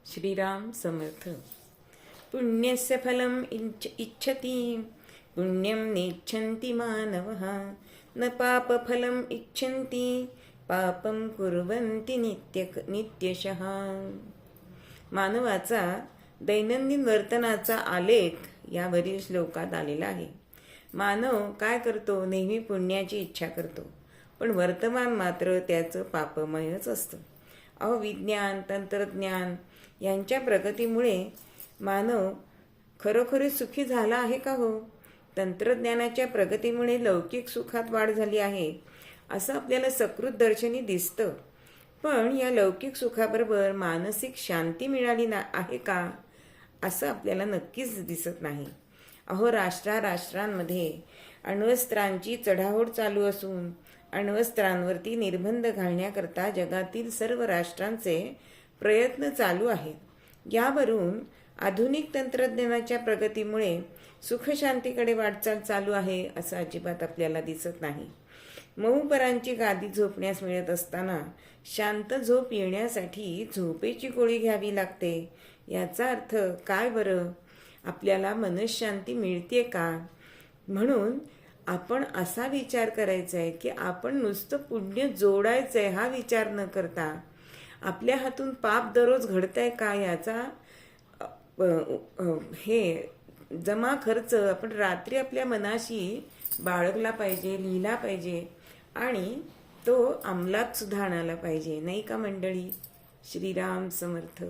श्रीराम समर्थ. पुण्यस्य फलम इच्छति पुण्यम नेच्छन्ति मानवः न पापफलम इच्छन्ति पापम कुर्वन्ति नित्यशः. मानवाचा दैनंदिन वर्तनाचा आलेख यावरील श्लोकात आलेला आहे. मानव काय करतो? नेहमी पुण्याची इच्छा करतो, पण वर्तमान मात्र त्याचं पापमयच असतं. विज्ञान, तंत्रज्ञान यांच्या प्रगतीमुळे मानव खरोखरीच सुखी झाला आहे का हो? तंत्रज्ञानाच्या प्रगतीमुळे लौकिक सुखात वाढ झाली आहे असं आपल्याला सकृत दर्शनी दिसतं, पण या लौकिक सुखाबरोबर मानसिक शांती मिळाली आहे का असं आपल्याला नक्कीच दिसत नाही. राष्ट्रांमध्ये अण्वस्त्रांची चढाओढ चालू असून अण्वस्त्रांवरती निर्बंध घालण्याकरता जगातील सर्व राष्ट्रांचे प्रयत्न चालू आहेत. यावरून आधुनिक तंत्रज्ञानाच्या प्रगतीमुळे सुखशांतीकडे वाटचाल चालू आहे असं अजिबात आपल्याला दिसत नाही. मऊपरांची गादी झोपण्यास मिळत असताना शांत झोप येण्यासाठी झोपेची गोळी घ्यावी लागते. याचा अर्थ काय बरं? आपल्याला मनःशांती मिळते का? म्हणून आपण असा विचार करायचा आहे की आपण नुसतं पुण्य जोडायचं आहे हा विचार न करता आपल्या हातून पाप दररोज घडतंय का याचा जमा खर्च आपण रात्री आपल्या मनाशी बाळगला पाहिजे, लिहिला पाहिजे आणि तो अंमलात सुद्धा आणायला पाहिजे, नाही का मंडळी? श्रीराम समर्थ.